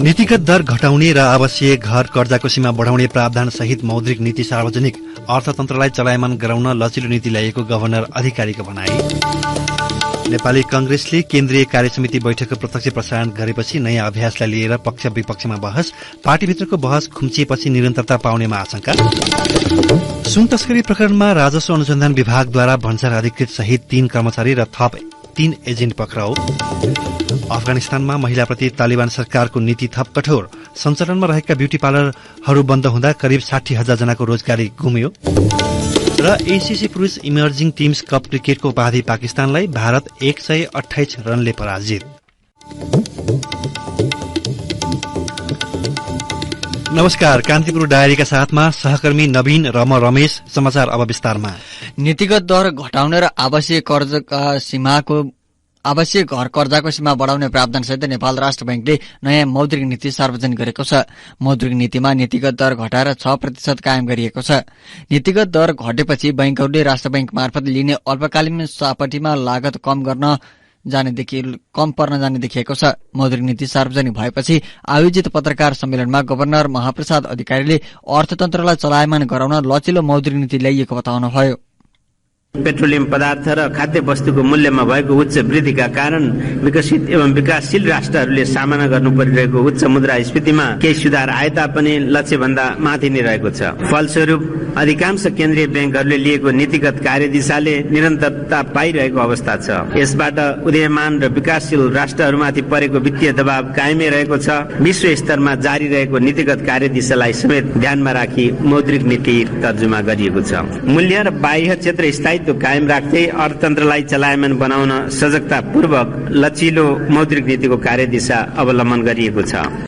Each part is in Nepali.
नीतिगत दर घटाउने र आवासीय घर कर्जाको सीमा बढ़ाउने प्रावधान सहित मौद्रिक नीति सार्वजनिक अर्थतन्त्रलाई चलायमान गराउन लचिलो नीति ल्याएको गभर्नर अधिकारीको भनाई। नेपाली कांग्रेसले केन्द्रीय कार्यसमिति बैठकको प्रत्यक्ष प्रसारण गरेपछि नयाँ अभ्यासलाई लिएर पक्ष विपक्षमा बहस, पार्टीभित्रको बहस खुम्चिएपछि निरन्तरता पाउनेमा आशंका। सुन तस्करी प्रकरणमा राजस्व अनुसन्धान विभागद्वारा भन्सार अधिकृत सहित 3 कर्मचारी र थप 3 एजेन्ट पक्राउ। अफगानिस्तानमा महिलाप्रति तालिबान सरकारको नीति थप कठोर, सञ्चालनमा रहेका ब्युटी पार्लरहरू बन्द हुँदा करिब 60,000 जनाको रोजगारी गुम्यो। र एसीसी पुरुष इमर्जिङ टिम्स कप क्रिकेटको उपाधि पाकिस्तानलाई, भारत 128 रनले पराजित। नमस्कार, कान्तिपुर डायरीका साथमा सहकर्मी नवीन र म रमेश। समाचार अब विस्तारमा। नीतिगत दर घटाउने र आवासीय घर कर्जाको सीमा बढ़ाउने प्रावधान सहित नेपाल राष्ट्र बैंकले नयाँ मौद्रिक नीति सार्वजनिक गरेको छ। मौद्रिक नीतिमा नीतिगत दर घटाएर 6% कायम गरिएको छ। नीतिगत दर घटेपछि बैंकहरूले राष्ट्र बैंक मार्फत लिने अल्पकालीन सापटीमा लागत कम पर्न जाने देखिएको छ। मौद्रिक नीति सार्वजनिक भएपछि आयोजित पत्रकार सम्मेलनमा गभर्नर महाप्रसाद अधिकारीले अर्थतन्त्रलाई चलायमान गराउन लचिलो मौद्रिक नीति ल्याइएको बताउनुभयो। पेट्रोलियम पदार्थ र खाद्य वस्तुको मूल्यमा भएको उच्च वृद्धिका कारण विकसित एवं विकासशील राष्ट्रहरूले सामना गर्नु परिरहेको उच्च मुद्रास्फीतिमा केही सुधार आए तापनि लक्ष्यभन्दा माथि नै रहेको छ। फलस्वरूप अधिकांश केन्द्रीय बैंकहरूले लिएको नीतिगत कार्यदिशाले निरन्तरता पाइरहेको अवस्था छ। यसबाट उदयमान र विकासशील राष्ट्रहरूमाथि परेको वित्तीय दबाव कायमै रहेको छ। विश्व स्तरमा जारी रहेको नीतिगत कार्यदिशालाई समेत ध्यानमा राखी मौद्रिक नीति तर्जुमा गरिएको छ। मूल्य र बाह्य क्षेत्र स्थायी कायम राख्दै अर्थतन्त्रलाई चलायमान बनाउन सजगतापूर्वक लचिलो मौद्रिक नीतिको कार्यदिशा अवलम्बन गरिएको छ।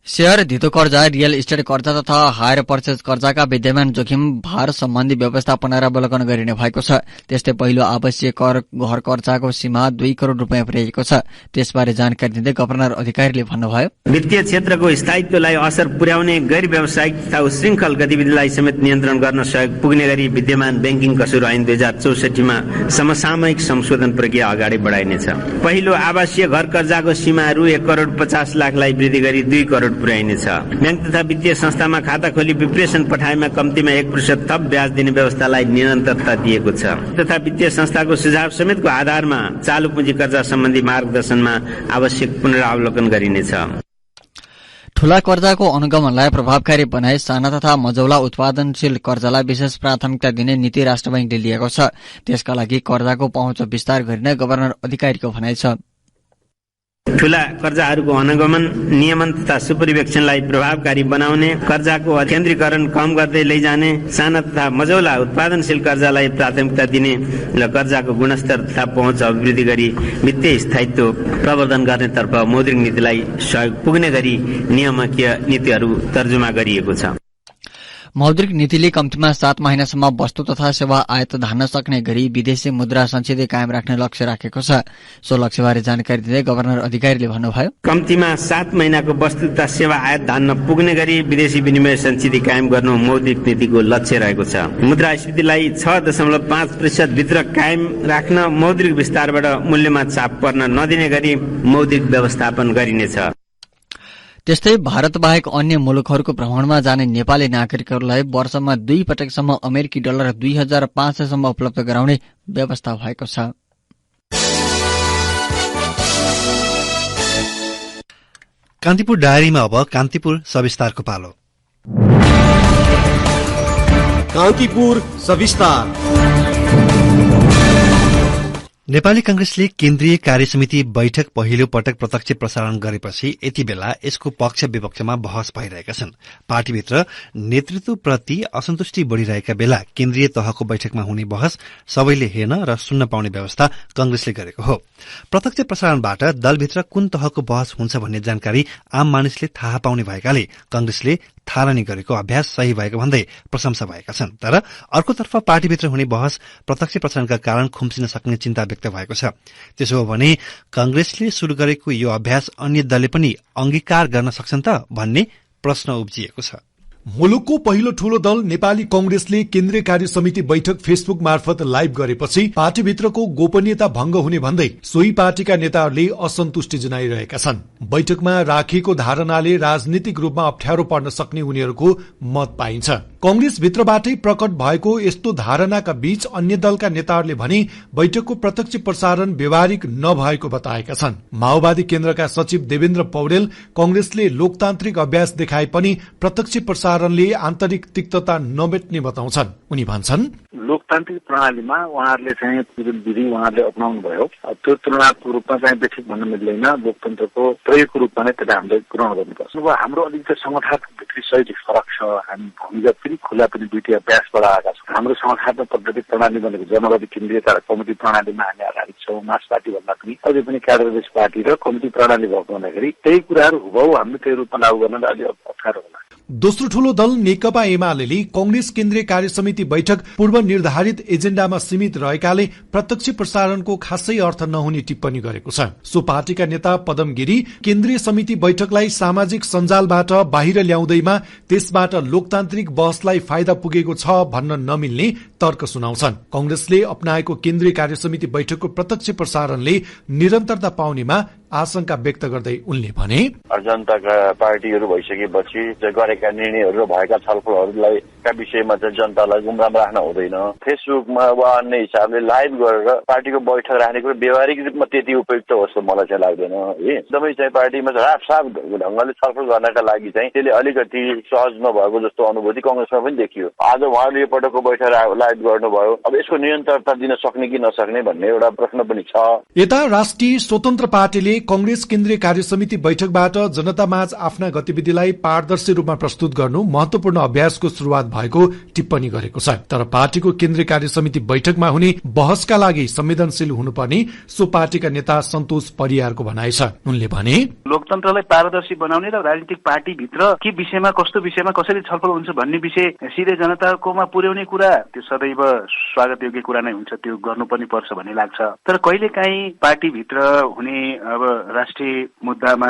शेयर, धितो कर्जा, रियल इस्टेट कर्जा तथा हायर पर्चेज कर्जाका विद्यमान जोखिम भार सम्बन्धी व्यवस्थापन र अवलोकन गरिने भएको छ। त्यस्तै पहिलो आवासीय घर कर्जाको सीमा 2 करोड़ रुपियाँ पुर्याएको छ। त्यसबारे जानकारी दिँदै गभर्नर अधिकारीले भन्नुभयो, वित्तीय क्षेत्रको स्थायित्वलाई असर पुर्याउने गैर व्यावसायिक तथा उशृङ्खल गतिविधिलाई समेत नियन्त्रण गर्न सहयोग पुग्ने गरी विद्यमान ब्याङ्किङ कसुर ऐन 2064 मा समसामयिक संशोधन प्रक्रिया अगाडि बढाइनेछ। पहिलो आवासीय घर कर्जाको सीमा रु 1,50,00,000लाई वृद्धि गरी 2 करोड़ पुर्याइनेछ। ब्याङ्क तथा वित्तीय संस्थामा खाता खोली विप्रेषण पठाएमा कम्तीमा 1% थप ब्याज दिने व्यवस्थालाई निरन्तरता दिएको छ। तथा वित्तीय संस्थाको सुझाव समेतको आधारमा चालु पुँजी कर्जा सम्बन्धी मार्गदर्शनमा आवश्यक पुनरावलोकन गरिनेछ। ठूला कर्जाको अनुगमनलाई प्रभावकारी बनाए साना तथा मझौला उत्पादनशील कर्जालाई विशेष प्राथमिकता दिने नीति राष्ट्र बैंकले लिएको छ। त्यसका लागि कर्जाको पहुँच विस्तार गरिने गभर्नर अधिकारीको भनाइ छ। ठूला कर्जाहरूको अनुगमन, नियमन तथा सुपरिवेक्षणलाई प्रभावकारी बनाउने, कर्जाको केन्द्रीकरण कम गर्दै लैजाने, साना तथा मझौला उत्पादनशील कर्जालाई प्राथमिकता दिने र कर्जाको गुणस्तर तथा पहुँच अभिवृद्धि गरी वित्तीय स्थायित्व प्रवर्धन गर्नेतर्फ मौद्रिक नीतिलाई सहयोग पुग्ने गरी नियामकीय नीतिहरू तर्जुमा गरिएको छ। मौद्रिक नीतिले कम्तीमा 7 महिनासम्म वस्तु तथा सेवा आयात धान्न सक्ने गरी विदेशी मुद्रा सञ्चित कायम राख्ने लक्ष्य राखेको छ। सो लक्ष्यबारे जानकारी दिँदै गभर्नर अधिकारीले भन्नुभयो, कम्तीमा 7 महिनाको वस्तु तथा सेवा आयात धान्न पुग्ने गरी विदेशी विनिमय सञ्चित कायम गर्नु मौद्रिक नीतिको लक्ष्य रहेको छ। मुद्रास्फीतिलाई 6.5% भित्र कायम राख्न मौद्रिक विस्तारबाट मूल्यमा चाप पर्न नदिने गरी मौद्रिक व्यवस्थापन गरिनेछ। त्यस्तै भारत बाहेक अन्य मुलुकहरूको भ्रमणमा जाने नेपाली नागरिकहरूलाई वर्षमा 2 पटकसम्म अमेरिकी डलर 2500 सम्म उपलब्ध गराउने व्यवस्था भएको छ। कान्तिपुर डायरीमा अब कान्तिपुर सविस्तारको पालो। कान्तिपुर सविस्तार। नेपाली कांग्रेसले केन्द्रीय कार्यसमिति बैठक पहिलो पटक प्रत्यक्ष प्रसारण गरेपछि यति बेला यसको पक्ष विपक्षमा बहस भइरहेका छन्। पार्टीभित्र नेतृत्वप्रति असन्तुष्टि बढ़िरहेका बेला केन्द्रीय तहको बैठकमा हुने बहस सबैले हेर्न र सुन्न पाउने व्यवस्था कांग्रेसले गरेको हो। प्रत्यक्ष प्रसारणबाट दलभित्र कुन तहको बहस हुन्छ भन्ने जानकारी आम मानिसले थाहा पाउने भएकाले कांग्रेसले थालनी गरेको अभ्यास सही भएको भन्दै प्रशंसा भएका छन्। तर अर्कोतर्फ पार्टीभित्र हुने बहस प्रत्यक्ष प्रसारणका कारण खुम्सिन सक्ने चिन्ता व्यक्त भएको छ। त्यसो हो भने कांग्रेसले शुरू गरेको यो अभ्यास अन्य दलले पनि अंगीकार गर्न सक्छन् त भन्ने प्रश्न उब्जिएको छ। मुलुकको पहिलो ठूलो दल नेपाली कंग्रेसले केन्द्रीय कार्य समिति बैठक फेसबुक मार्फत लाइभ गरेपछि पार्टीभित्रको गोपनीयता भंग हुने भन्दै सोही पार्टीका नेताहरूले असन्तुष्टि जनाइरहेका छन्। बैठकमा राखिएको धारणाले राजनीतिक रूपमा अप्ठ्यारो पर्न सक्ने उनीहरूको मत पाइन्छ। कंग्रेस भित्रबाटै प्रकट भएको यस्तो धारणाका बीच अन्य दलका नेताहरूले भने बैठकको प्रत्यक्ष प्रसारण व्यवहारिक नभएको बताएका छन्। माओवादी केन्द्रका सचिव देवेन्द्र पौडेल कंग्रेसले लोकतान्त्रिक अभ्यास देखाए पनि प्रत्यक्ष प्रसारणले आन्तरिक तिक्तता नमेट्ने बताउँछन्। उनी भन्छन्, लोकतान्त्रिक प्रणालीमा उहाँहरूले चाहिँ विधि उहाँहरूले अपनाउनु भयो, त्यो तुलनात्मक रूपमा चाहिँ बेसिक भन्न मिल्दैन। लोकतन्त्रको प्रयोगको रूपमा नै त्यसलाई हामीले ग्रहण गर्नुपर्छ। अब हाम्रो अलिकति संगठनात्मक भित्री शैली फरक छ। हामी भूमिगत पनि खुला पनि दुईटै अभ्यासबाट आएका छौँ। हाम्रो संगठनात्मक पद्धति प्रणाली भनेको जनवादी केन्द्रीयता र कमिटी प्रणालीमा हामी आधारित छौँ। मार्क्सवादी भन्दा पनि अझै पनि क्याडर बेस पार्टी र कमिटी प्रणाली भएको हुँदाखेरि त्यही कुराहरू हुबहु हामीले त्यही रूपमा लागू गर्न अलि अप्ठ्यारो होला। दोस्रो ठूलो दल नेकपा एमाले कंग्रेस केन्द्रीय कार्य समिति बैठक पूर्व निर्धारित एजेण्डामा सीमित रहेकाले प्रत्यक्ष प्रसारणको खासै अर्थ नहुने टिप्पणी गरेको छ। सो पार्टीका नेता पदम गिरी केन्द्रीय समिति बैठकलाई सामाजिक सञ्जालबाट बाहिर ल्याउँदैमा त्यसबाट लोकतान्त्रिक बहसलाई फाइदा पुगेको छ भन्न नमिल्ने तर्क सुनाउँछन्। कंग्रेसले अपनाएको केन्द्रीय कार्य समिति बैठकको प्रत्यक्ष प्रसारणले निरन्तरता पाउनेमा आशंका व्यक्त गर्दै उनले भने, जनताका पार्टीहरू भइसकेपछि गरेका निर्णयहरू र भएका छलफलहरूलाई का विषयमा चाहिँ जनतालाई गुमराम राख्न हुँदैन। फेसबुकमा वा अन्य हिसाबले लाइभ गरेर पार्टीको बैठक राख्ने कुरो व्यवहारिक रूपमा त्यति उपयुक्त हो जस्तो मलाई चाहिँ लाग्दैन। एकदमै चाहिँ पार्टीमा राफसाफ ढंगले छलफल गर्नका लागि चाहिँ त्यसले अलिकति सहज नभएको जस्तो अनुभूति कंग्रेसमा पनि देखियो। आज उहाँले यो पटकको बैठक लाइभ गर्नुभयो, अब यसको निरन्तरता दिन सक्ने कि नसक्ने भन्ने एउटा प्रश्न पनि छ। यता राष्ट्रिय स्वतन्त्र पार्टीले कंग्रेस केन्द्रीय कार्य समिति बैठकबाट जनतामाझ आफ्ना गतिविधिलाई पारदर्शी रूपमा प्रस्तुत गर्नु महत्वपूर्ण अभ्यासको शुरूआत भएको टिप्पणी गरेको छ। तर पार्टीको केन्द्रीय कार्य समिति बैठकमा हुने बहसका लागि संवेदनशील हुनुपर्ने सो पार्टीका नेता सन्तोष परियारको भनाइ छ। उनले भने, लोकतन्त्रलाई पारदर्शी बनाउने र राजनीतिक पार्टी भित्र के विषयमा कस्तो विषयमा कसरी छलफल हुन्छ भन्ने विषय सिधै जनताकोमा पुर्याउने कुरा त्यो सदैव स्वागत योग्य कुरा नै हुन्छ। त्यो गर्नुपर्ने पर्छ भन्ने लाग्छ। तर कहिलेकाहीँ पार्टी भित्र हुने अब राष्ट्रिय मुद्दामा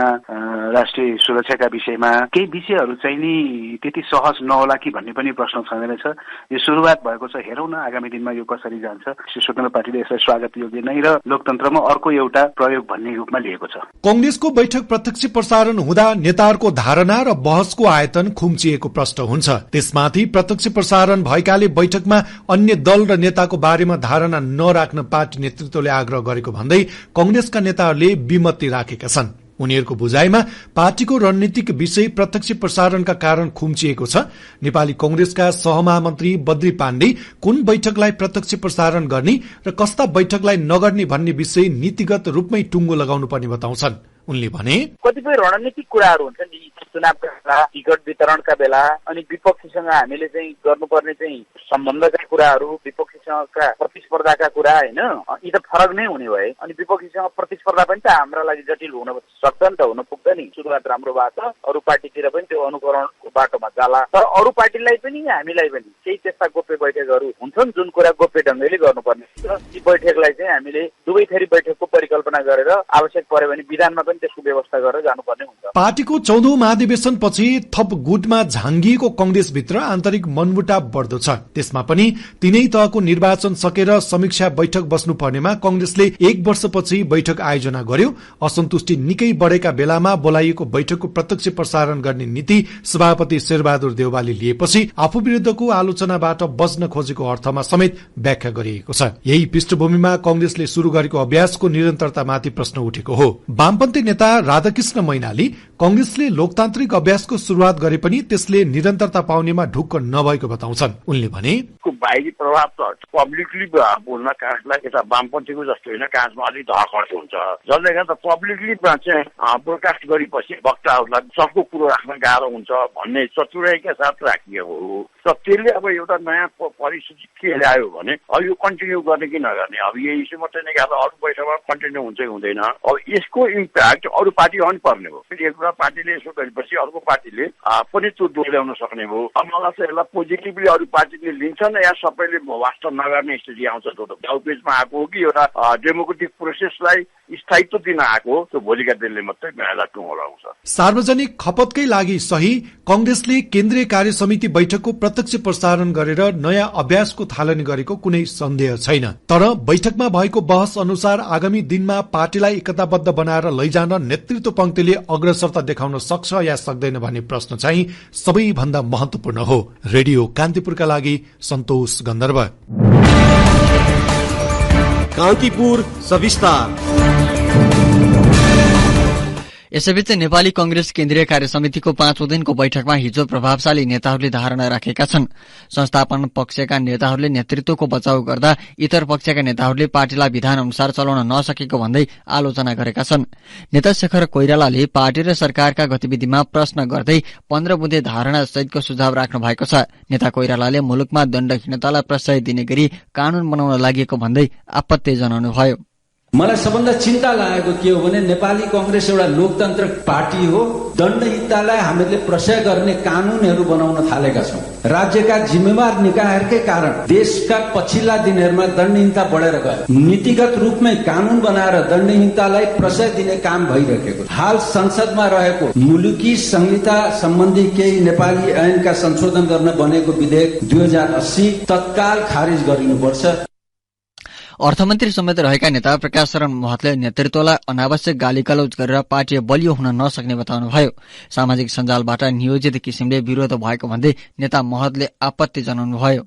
राष्ट्रिय सुरक्षाका विषयमा केही विषयहरू चाहिँ नि त्यति सहज नहोला कि भन्ने पनि प्रश्न छँदै रहेछ। यो सुरुवात भएको छ, हेरौँ न आगामी दिनमा यो कसरी जान्छ। स्वतन्त्र पार्टीले यसलाई स्वागत योग्य नै र लोकतन्त्रमा अर्को एउटा प्रयोग भन्ने रूपमा लिएको छ। कंग्रेसको बैठक प्रत्यक्ष प्रसारण हुँदा नेताहरूको धारणा र बहसको आयतन खुम्चिएको प्रश्न हुन्छ। त्यसमाथि प्रत्यक्ष प्रसारण भएकाले बैठकमा अन्य दल र नेताको बारेमा धारणा नराख्न पार्टी नेतृत्वले आग्रह गरेको भन्दै कंग्रेसका नेताहरूले विमति राखेका छन्। उनीहरूको बुझाइमा पार्टीको रणनीतिक विषय प्रत्यक्ष प्रसारणका कारण खुम्चिएको छ। नेपाली कंग्रेसका सहमहामन्त्री बद्री पाण्डे कुन बैठकलाई प्रत्यक्ष प्रसारण गर्ने र कस्ता बैठकलाई नगर्ने भन्ने विषय नीतिगत रूपमै टुङ्गो लगाउनु पर्ने बताउँछन्। उनले भने, कतिपय रणनीतिक कुराहरू हुन्छन् नि, चुनावका बेला, टिकट वितरणका बेला, अनि विपक्षीसँग हामीले चाहिँ गर्नुपर्ने चाहिँ सम्बन्धका कुराहरू, विपक्षीसँगका प्रतिस्पर्धाका कुरा होइन, यी त फरक नै हुने भए अनि विपक्षीसँग प्रतिस्पर्धा पनि त हाम्रा लागि जटिल हुन सक्छ नि त, हुन पुग्दैन नि। सुरुवात राम्रो भएको छ, अरू पार्टीतिर पनि त्यो अनुकरणको बाटोमा जाला। तर अरू पार्टीलाई पनि हामीलाई पनि केही त्यस्ता गोप्य बैठकहरू हुन्छन् जुन कुरा गोप्य ढङ्गले गर्नुपर्ने छ। ती बैठकलाई चाहिँ हामीले दुवै थरी बैठकको परिकल्पना गरेर आवश्यक पर्यो भने विधानमा त्यसको व्यवस्था गरेर जानुपर्ने हुन्छ। पार्टीको 14औं महाधिवेशन पछि थप गुटमा झाङ्गिएको कंग्रेसभित्र आन्तरिक मनमुटाव बढ्दो छ। त्यसमा पनि तीनै तहको निर्वाचन सकेर समीक्षा बैठक बस्नु पर्नेमा कंग्रेसले 1 वर्षपछि बैठक आयोजना गर्यो। असन्तुष्टि निकै बढेका बेलामा बोलाइएको बैठकको प्रत्यक्ष प्रसारण गर्ने नीति सभापति शेरबहादुर देउवाले लिएपछि आफू विरुद्धको आलोचनाबाट बच्न खोजेको अर्थमा समेत व्याख्या गरिएको छ। यही पृष्ठभूमिमा कंग्रेसले शुरू गरेको अभ्यासको निरन्तरतामाथि प्रश्न उठेको हो। वामपन्थी नेता राधाकृष्ण मैनाली कंग्रेसले लोकतान्त्रिक अभ्यासको शुरूआत गरे पनि त्यसले निरन्तरता पाउनेमा ढुक्क नभएको बताउँछन्। उनले भने, बाहिरी प्रभाव त पब्लिकली बोल्न काङ्ग्रेसलाई यता वामपन्थीको जस्तो होइन, काङ्ग्रेसमा अलिक धर्खड हुन्छ। जसले गर्दा पब्लिकली चाहिँ ब्रोडकास्ट गरेपछि वक्ताहरूलाई सबको कुरो राख्न गाह्रो हुन्छ भन्ने चतुराइका साथ राखिएको हो। र त्यसले अब एउटा नयाँ परिस्थिति के ल्यायो भने अब यो कन्टिन्यू गर्ने कि नगर्ने, अब यही इस्यु मात्रै निकाल्दा अरू बैठकमा कन्टिन्यू हुन्छ कि हुँदैन। अब यसको इम्प्याक्ट अरू पार्टीमा पनि पर्ने हो। एक कुरा पार्टीले यसो गरेपछि अर्को पार्टीले पनि त्यो दोहोऱ्याउन सक्ने भयो। मलाई चाहिँ यसलाई पोजिटिभली अरू पार्टीले लिन्छन् या सबैले वास्तव नगर्ने स्थिति आउँछ। त्यो त डाउपेजमा आएको हो कि एउटा डेमोक्रेटिक प्रोसेसलाई स्थायित्व दिन आएको हो, त्यो भोलिका दिनले मात्रै यसलाई टुङ्गोलाउँछ। सार्वजनिक खपतकै लागि सही कंग्रेसले केन्द्रीय कार्य समिति बैठकको प्रत्यक्ष प्रसारण गरेर नयाँ अभ्यासको थालनी गरेको कुनै सन्देह छैन। तर बैठकमा भएको बहस अनुसार आगामी दिनमा पार्टीलाई एकताबद्ध बनाएर लैजान नेतृत्व पंक्तिले अग्रसरता देखाउन सक्छ या सक्दैन भन्ने प्रश्न चाहिँ सबैभन्दा महत्वपूर्ण हो। रेडियो कान्तिपुरका लागि सन्तोष गन्धर्व। कान्तिपुर सविस्तार। यसैबीच नेपाली कंग्रेस केन्द्रीय कार्य समितिको 5औं दिनको बैठकमा हिजो प्रभावशाली नेताहरूले धारणा राखेका छन्। संस्थापन पक्षका नेताहरूले नेतृत्वको बचाउ गर्दा इतर पक्षका नेताहरूले पार्टीलाई विधान अनुसार चलाउन नसकेको भन्दै आलोचना गरेका छन्। नेता शेखर कोइरालाले पार्टी र सरकारका गतिविधिमा प्रश्न गर्दै 15 बुँदे धारणा सहितको सुझाव राख्नु भएको छ। नेता कोइरालाले मुलुकमा दण्डहीनतालाई प्रश्रय दिने गरी कानून बनाउन लागेको भन्दै आपत्ति जनाउनुभयो। मलाई सबभन्दा चिन्ता लागेको के हो भने नेपाली कंग्रेस एउटा लोकतान्त्रिक पार्टी हो। दण्डहीनतालाई हामीले प्रशय गर्ने कानूनहरू बनाउन थालेका छौं। राज्यका जिम्मेवार निकायहरूकै कारण देशका पछिल्ला दिनहरूमा दण्डहीनता बढेर गयो। नीतिगत रूपमै कानून बनाएर दण्डहीनतालाई प्रशय दिने काम भइरहेको। हाल संसदमा रहेको मुलुकी संहिता सम्बन्धी केही नेपाली ऐनका संशोधन गर्न बनेको विधेयक 2080 तत्काल खारिज गरिनुपर्छ। अर्थमन्त्री समेत रहेका नेता प्रकाश शरण महतले नेतृत्वलाई अनावश्यक गाली गलौज गरेर पार्टी बलियो हुन नसक्ने बताउनुभयो। सामाजिक सञ्जालबाट नियोजित किसिमले विरोध भएको भन्दै नेता महतले आपत्ति जनाउनुभयो।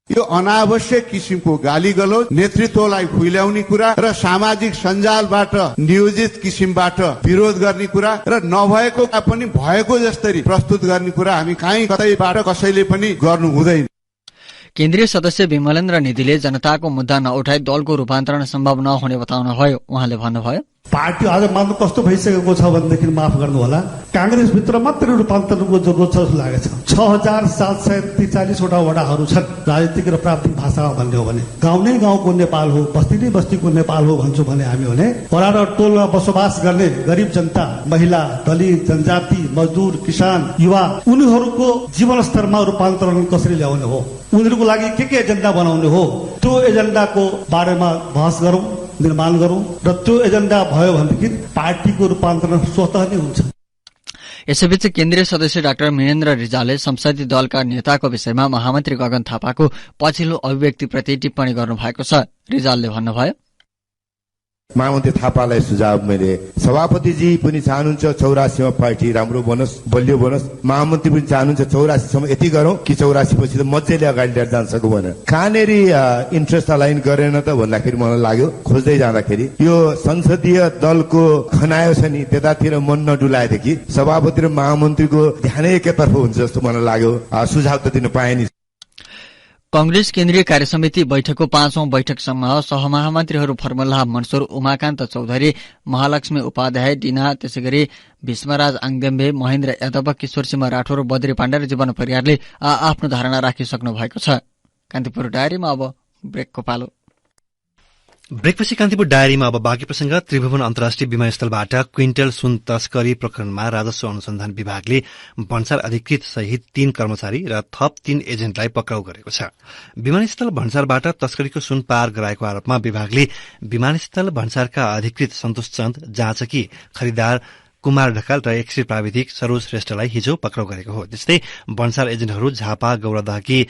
यो अनावश्यक किसिमको गाली गलौज, नेतृत्वलाई खुइल्याउने कुरा र सामाजिक सञ्जालबाट नियोजित किसिमबाट विरोध गर्ने कुरा र नभएको पनि भएको जस्तै प्रस्तुत गर्ने कुरा हामी कहीँ कतैबाट कसैले पनि गर्नु हुँदैन। केन्द्रीय सदस्य विमलेन्द्र निधिले जनताको मुद्दा नउठाई दलको रूपान्तरण सम्भव नहुने बताउनुभयो। उहाँले भन्नुभयो, पार्टी आज मात्र कस्तो भइसकेको छ भनेदेखि माफ गर्नु होला, कांग्रेसभित्र मात्रै रूपान्तरणको जरुरत छ जस्तो लागेको छ। 6743 वटा वडाहरू छन्। राजनीतिक र प्राप्तिक भाषामा भन्ने हो भने गाउँ नै गाउँको नेपाल हो, बस्ती नै बस्तीको नेपाल हो भन्छु भने हामी भने वडा र टोलमा बसोबास गर्ने गरिब जनता, महिला, दलित, जनजाति, मजदुर, किसान, युवा, उनीहरूको जीवन स्तरमा रूपान्तरण कसरी ल्याउने हो, उनीहरूको लागि के एजेन्डा बनाउने हो, त्यो एजेन्डाको बारेमा बहस गरौं, निर्माण गरौं र त्यो एजेन्डा भयो भनेदेखि पार्टीको रूपान्तरण स्वतः नै हुन्छ। यसैबीच केन्द्रीय सदस्य डाक्टर मिनेन्द्र रिजालले संसदीय दलका नेताको विषयमा महामन्त्री गगन थापाको पछिल्लो अभिव्यक्तिप्रति टिप्पणी गर्नुभएको छ। रिजालले भन्नुभयो, महामन्त्री थापालाई सुझाव मैले, सभापतिजी पनि चाहनुहुन्छ 84 मा पार्टी राम्रो बनोस्, बलियो बनोस्, महामन्त्री पनि चाहनुहुन्छ 84 सम्म यति गरौं कि 84 पछि त मजाले अगाडि लिएर जान सकौं भनेर। कहाँनेरि इन्ट्रेस्ट अलाइन गरेन त भन्दाखेरि मलाई लाग्यो, खोज्दै जाँदाखेरि यो संसदीय दलको खनायो छ नि, त्यतातिर मन नडुलाएदेखि सभापति र महामन्त्रीको ध्यानै एकतर्फ हुन्छ जस्तो मलाई लाग्यो। सुझाव त दिन पाए नि। कंग्रेस केन्द्रीय कार्य समिति बैठकको 5औं बैठकसम्म सहमहामन्त्रीहरू फर्मुला मनसुर, उमाकान्त चौधरी, महालक्ष्मी उपाध्याय, डिना, त्यसैगरी भीष्मराज आङदेम्बे, महेन्द्र यादव, किशोर सिंह राठौर, बद्री पाण्डे र जीवन परियारले आफ्नो धारणा राखिसक्नु भएको छ। कान्तिपुर डायरीमा अब ब्रेकको पालो। ब्रेकपछि कान्तिपुर डायरीमा अब बाँकी प्रसंग। त्रिभुवन अन्तर्राष्ट्रिय विमानस्थलबाट क्विन्टल सुन तस्करी प्रकरणमा राजस्व अनुसन्धान विभागले भन्सार अधिकृत सहित 3 कर्मचारी र थप 3 एजेन्टलाई पक्राउ गरेको छ। विमानस्थल भन्सारबाट तस्करीको सुन पार गराएको आरोपमा विभागले विमानस्थल भन्सारका अधिकृत सन्तोष चन्द, जाँचकी खरिदार कुमार ढकाल र एक्सरे प्राविधिक सरोज श्रेष्ठलाई हिजो पक्राउ गरेको हो। त्यस्तै भन्सार एजेन्टहरू झापा गौरादहकी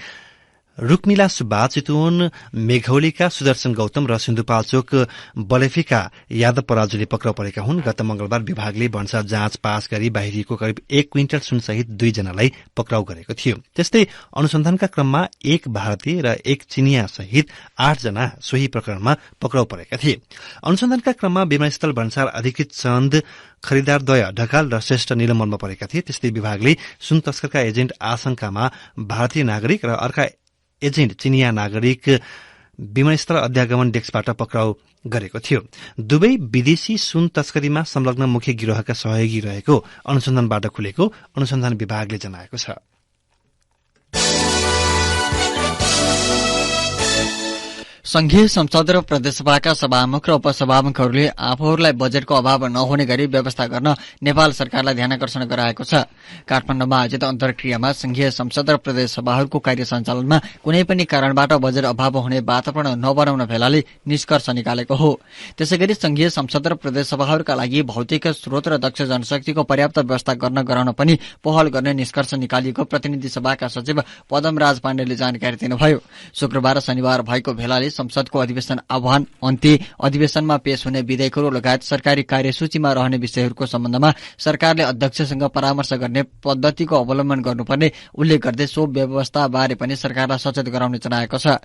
रुक्मिला सुब्बा, चितवन मेघौलीका सुदर्शन गौतम र सिन्धुपाल्चोक बलेफीका यादव पराजुले पक्राउ परेका हुन्। गत मंगलबार विभागले भन्सार जाँच पास गरी बाहिरिएको करिब 1 क्विन्टल सुनसहित 2 जनालाई पक्राउ गरेको थियो। त्यस्तै अनुसन्धानका क्रममा 1 भारतीय र 1 चिनिया सहित 8 जना सोही प्रकरणमा पक्राउ परेका थिए। अनुसन्धानका क्रममा विमानस्थल भन्सार अधिकृत चन्द, खरिदारद्वय ढकाल र श्रेष्ठ निलम्बनमा परेका थिए। त्यस्तै विभागले सुन तस्करका एजेन्ट आशंकामा भारतीय नागरिक र अर्का एजेन्ट चिनिया नागरिक विमानस्थल अध्यागमन डेस्कबाट पक्राउ गरेको थियो। दुवै विदेशी सुन तस्करीमा संलग्न मुख्य गिरोहका सहयोगी रहेको अनुसन्धानबाट खुलेको अनुसन्धान विभागले जनाएको छ। संघीय संसद र प्रदेशसभाका सभामुख र उपसभामुखहरूले आफूहरूलाई बजेटको अभाव नहुने गरी व्यवस्था गर्न नेपाल सरकारलाई ध्यानकर्षण गराएको छ। काठमाडौँमा आयोजित अन्तर्क्रियामा संघीय संसद र प्रदेशसभाहरूको कार्य सञ्चालनमा कुनै पनि कारणबाट बजेट अभाव हुने वातावरण नबनाउन भेलाले निष्कर्ष निकालेको हो। त्यसैगरी संघीय संसद र प्रदेशसभाहरूका लागि भौतिक स्रोत र दक्ष जनशक्तिको पर्याप्त व्यवस्था गराउन पनि पहल गर्ने निष्कर्ष निकालिएको प्रतिनिधि सभाका सचिव पदमराज पाण्डेले जानकारी दिनुभयो। शुक्रबार शनिबार भएको भेलाले संसदको अधिवेशन आह्वान, अन्त्य, अधिवेशनमा पेश हुने विधेयकहरू लगायत सरकारी कार्यसूचीमा रहने विषयहरूको सम्बन्धमा सरकारले अध्यक्षसँग परामर्श गर्ने पद्धतिको अवलम्बन गर्नुपर्ने उल्लेख गर्दै सो व्यवस्थाबारे पनि सरकारलाई सचेत गराउने जनाएको छ।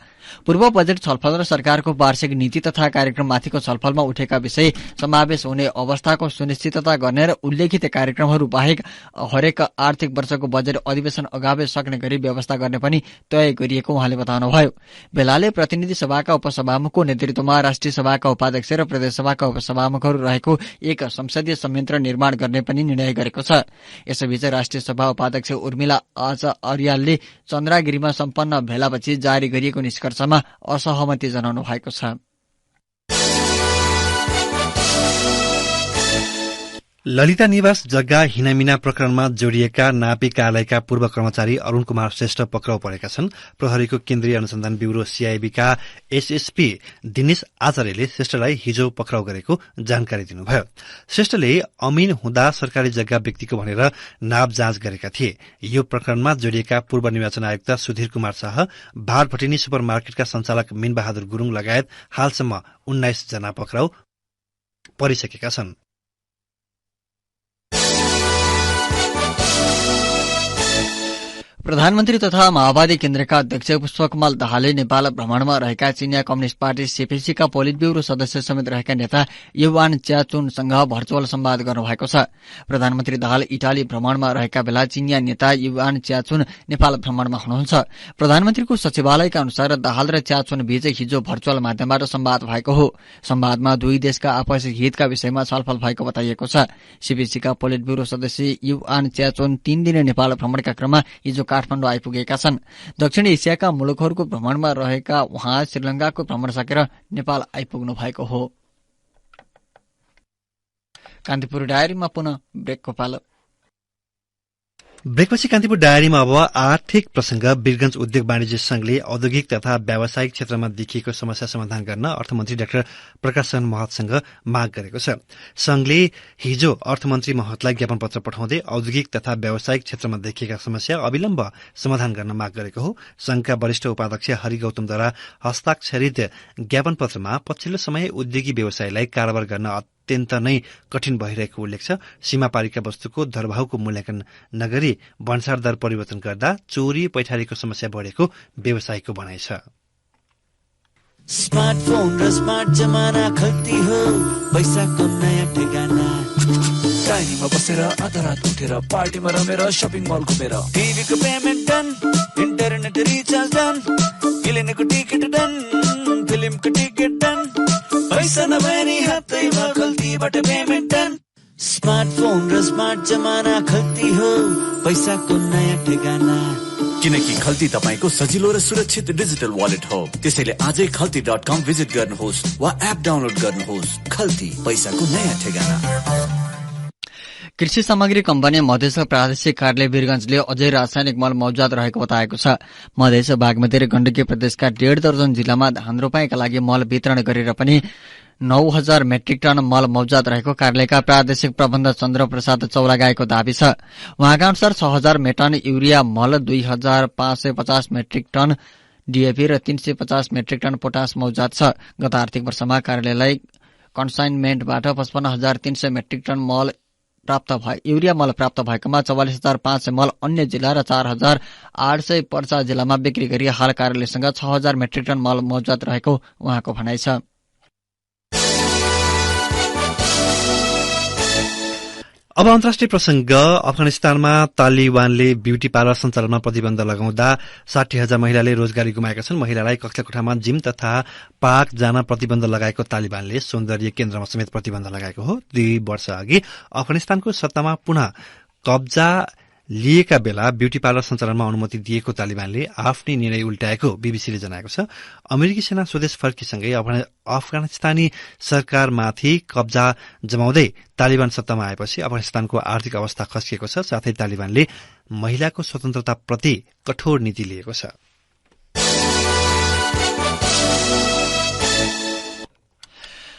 पूर्व बजेट छलफल र सरकारको वार्षिक नीति तथा कार्यक्रममाथिको छलफलमा उठेका विषय समावेश हुने अवस्थाको सुनिश्चितता गर्ने र उल्लेखित कार्यक्रमहरू बाहेक हरेक आर्थिक वर्षको बजेट अधिवेशन अगावै सक्ने गरी व्यवस्था गर्ने पनि तय गरिएको उहाँले बताउनुभयो। बेलाले प्रतिनिधि सभाका उपसभामुखको नेतृत्वमा राष्ट्रिय सभाका उपाध्यक्ष र प्रदेश सभाका उपसभामुखहरू रहेको एक संसदीय संयन्त्र निर्माण गर्ने पनि निर्णय गरेको छ। यसैबीच राष्ट्रिय सभा उपाध्यक्ष उर्मिला अर्यालले चन्द्रागिरीमा सम्पन्न भेलापछि जारी गरिएको निष्कर्षमा असहमति जनाउनु भएको छ। ललिता निवास जग्गा हिनामिना प्रकरणमा जोडिएका नापी कार्यालयका पूर्व कर्मचारी अरूण कुमार श्रेष्ठ पक्राउ परेका छन्। प्रहरीको केन्द्रीय अनुसन्धान ब्यूरो सीआईबीका एसएसपी दिनेश आचार्यले श्रेष्ठलाई हिजो पक्राउ गरेको जानकारी दिनुभयो। श्रेष्ठले अमीन हुँदा सरकारी जग्गा व्यक्तिको भनेर नाप जाँच गरेका थिए। यो प्रकरणमा जोडिएका पूर्व निर्वाचन आयुक्त सुधीर कुमार शाह, भारभटिनी सुपरमार्केटका सञ्चालक मीनबहादुर गुरूङ लगायत हालसम्म 19 जना पक्राउ परिसकेका छन्। प्रधानमन्त्री तथा माओवादी केन्द्रका अध्यक्ष पुष्पकमल दाहालले नेपाल भ्रमणमा रहेका चिनिया कम्युनिष्ट पार्टी सीपीसीका पोलिट ब्यूरो सदस्य समेत रहेका नेता युवान च्याचुनसँग भर्चुअल संवाद गर्नुभएको छ। प्रधानमन्त्री दाहाल इटाली भ्रमणमा रहेका बेला चिनिया नेता युवान च्याचुन नेपाल भ्रमणमा हुनुहुन्छ। प्रधानमन्त्रीको सचिवालयका अनुसार दाहाल र च्याचुन बीच हिजो भर्चुअल माध्यमबाट संवाद भएको हो। संवादमा दुई देशका आपसी हितका विषयमा छलफल भएको बताइएको छ। सीपीसीका पोलिट ब्यूरो सदस्य युवान च्याचुन 3 दिने नेपाल भ्रमणका क्रममा हिजो काठमाडौँ आइपुगेका छन्। दक्षिण एसियाका मुलुकहरूको भ्रमणमा रहेका उहाँ श्रीलंकाको भ्रमण सकेर नेपाल आइपुग्नु भएको हो। कान्तिपुर डायरीमा पुनः ब्रेकको पालो। ब्रेकपछि कान्तिपुर डायरीमा अब आर्थिक प्रसंग। वीरगंज उद्योग वाणिज्य संघले औद्योगिक तथा व्यावसायिक क्षेत्रमा देखिएको समस्या समाधान गर्न अर्थमन्त्री डाक्टर प्रकाशन महतसँग माग गरेको छ। संघले हिजो अर्थमन्त्री महतलाई ज्ञापन पत्र पठाउँदै औद्योगिक तथा व्यावसायिक क्षेत्रमा देखिएका समस्या अविलम्ब समाधान गर्न माग गरेको हो। संघका वरिष्ठ उपाध्यक्ष हरि गौतमद्वारा हस्ताक्षरित ज्ञापन पत्रमा पछिल्लो समय उद्योगी व्यवसायलाई कारोबार गर्न अत्यन्त नै कठिन भइरहेको उल्लेख छ। सीमापारीका वस्तुको दरभावको मूल्याङ्कन नगरी भन्सार दर परिवर्तन गर्दा चोरी पैठारीको समस्या बढेको व्यवसायीको भनाइ छ। स्मार्टफोन र स्मार्ट जमाना खल्ती हो, पैसाको नयाँ ठेगाना। टाइनीमा बसेर आधा रात उठेर पार्टीमा रमेर शपिङ मल घुमेर टिभीको payment done, internet recharge done, फिल्मको टिकट डन, फिल्मको टिकट डन, पैसा नभए नि हातैमा खल्तीबाट पेमेन्ट डन। स्मार्टफोन र स्मार्ट जमाना खल्ती हो, पैसाको नयाँ ठेगाना। किनकि खल्ती तपाईको सजिलो र सुरक्षित डिजिटल वालेट हो। त्यसैले आजै खल्ती.com भिजिट गर्नुहोस् वा एप डाउनलोड गर्नुहोस्। खल्ती, पैसाको नयाँ ठेगाना। कृषि सामग्री कम्पनी मधेस प्रादेशिक कार्यालय वीरगंजले अझै रासायनिक मल मौजात रहेको बताएको छ। मधेस, बागमती र गण्डकी प्रदेशका 1.5 दर्जन जिल्लामा धान रोपाईका लागि मल वितरण गरेर पनि 9,000 मेट्रिक टन मल मौजात रहेको कार्यालयका प्रादेशिक प्रबन्धक चन्द्र प्रसाद चौलागाईको दावी छ। उहाँका अनुसार 6,000 मेटन युरिया मल, 2,550 मेट्रिक टन डीएपी र 350 मेट्रिक टन पोटास मौजात छ। गत आर्थिक वर्षमा कार्यालयलाई कन्साइनमेन्टबाट 55,300 मेट्रिक टन युरिया मल प्राप्त भएकोमा 44,500 मल अन्य जिल्ला र 4,800 पर्सा जिल्लामा बिक्री गरी हाल कार्यालयसँग 6,000 मेट्रिक टन मल मौजात रहेको उहाँको भनाइ छ। अब अन्तर्राष्ट्रिय प्रसंग। अफगानिस्तानमा तालिबानले ब्युटी पार्लर सञ्चालनमा प्रतिबन्ध लगाउँदा 60,000 महिलाले रोजगारी गुमाएका छन्। महिलालाई कक्षा कोठामा जिम तथा पार्क जान प्रतिबन्ध लगाएको तालिबानले सौन्दर्य केन्द्रमा समेत प्रतिबन्ध लगाएको हो। 2 वर्ष अघि अफगानिस्तानको सत्तामा पुनः कब्जा लिएका बेला ब्युटी पार्लर सञ्चालनमा अनुमति दिएको तालिबानले आफ्नै निर्णय उल्टाएको बीबीसीले जनाएको छ। अमेरिकी सेना स्वदेश फर्कीसँगै अफगानिस्तानी सरकारमाथि कब्जा जमाउँदै तालिबान सत्तामा आएपछि अफगानिस्तानको आर्थिक अवस्था खस्किएको छ। साथै तालिबानले महिलाको स्वतन्त्रताप्रति कठोर नीति लिएको छ।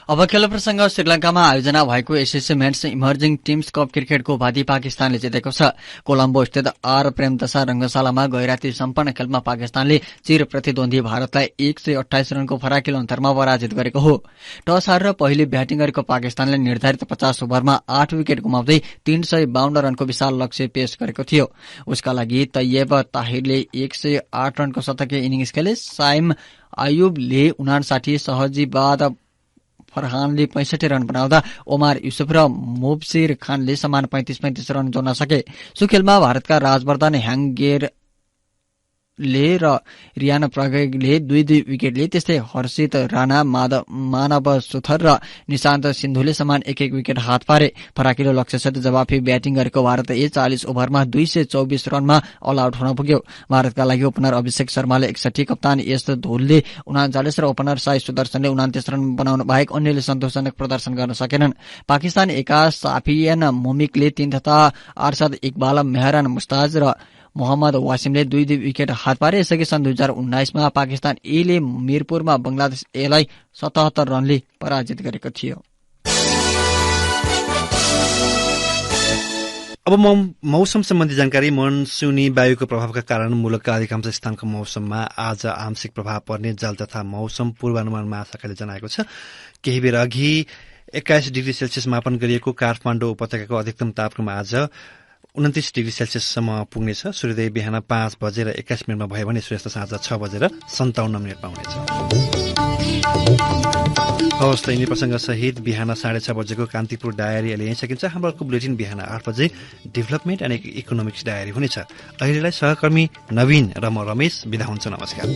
अब खेल प्रसंग श्रीलंकामा आयोजना भएको SSC men's emerging teams cup क्रिकेटको उपाधि पाकिस्तानले जितेको छ। कोलम्बो स्थित आर प्रेमदशा रंगशालामा गैराती सम्पन्न खेलमा पाकिस्तानले चिर प्रतिद्वन्दी भारतलाई 128 रनको फराकिलो अन्तरमा पराजित गरेको हो। टस हारेर पहिले ब्याटिङ गरेको पाकिस्तानले निर्धारित 50 ओभरमा 8 विकेट गुमाउँदै 352 रनको विशाल लक्ष्य पेश गरेको थियो। उसका लागि तैयब ताहिरले 108 रनको शतकीय इनिङ्स खेले। साइम आयुबले 59, सहजीवाद फरहानले 65 रन बनाउँदा ओमार युसुफ र मुबसिर खानले समान 35-35 रन जोड्न सके। सो खेलमा भारतका राजवर्धन ह्याङ्गेरले र रियाना प्रगले 2-2 विकेट लिए। त्यस्तै हर्षित राणा, मानव सुथर र निशान्त सिन्धुले समान 1-1 विकेट हात पारे। फराकिलो लक्ष्यसहित जवाफी ब्याटिङ गरेको भारत 40 ओभरमा 224 रनमा अल आउट हुन पुग्यो। भारतका लागि ओपनर अभिषेक शर्माले 61, कप्तान यश धोलले 39 र ओपनर साई सुदर्शनले 29 रन बनाउनु बाहेक अन्यले सन्तोषजनक प्रदर्शन गर्न सकेनन्। पाकिस्तान एका साफियन मोमिकले 3 तथा अरशद इकबाल, मेहरान मुस्ताज र मोहम्मद वासिमले 2-2 विकेट हात पारे। यसअघि सन् 2019मा पाकिस्तान एले मिरपुरमा बंगलादेश एलाई 77 रनले पराजित गरेको थियो। अब मौसम सम्बन्धी जानकारी। मनसुनी वायुको प्रभावका कारण मुलुकका अधिकांश स्थानको मौसममा आज आंशिक प्रभाव पर्ने जल तथा मौसम पूर्वानुमान महाशाखाले जनाएको छ। केही बेर अघि 21 डिग्री सेल्सियस मापन गरिएको काठमाडौँ उपत्यकाको अधिकतम तापक्रम आज 29 डिग्री सेल्सियससम्म पुग्नेछ। सूर्योदय बिहान 5 बजेर 21 मिनटमा भयो भने सूर्यास्त साँझ 6 बजेर 57 मिनटमा हुनेछ। हवस् त यिनी प्रसंग सहित बिहान 6:30 बजेको कान्तिपुर डायरी अहिले यहीँ सकिन्छ। हाम्रो अर्को बुलेटिन बिहान 8 बजे डेभलपमेन्ट एन्ड इकोनोमिक्स डायरी हुनेछ। अहिलेलाई सहकर्मी नवीन र म रमेश बिदा हुन्छ। नमस्कार।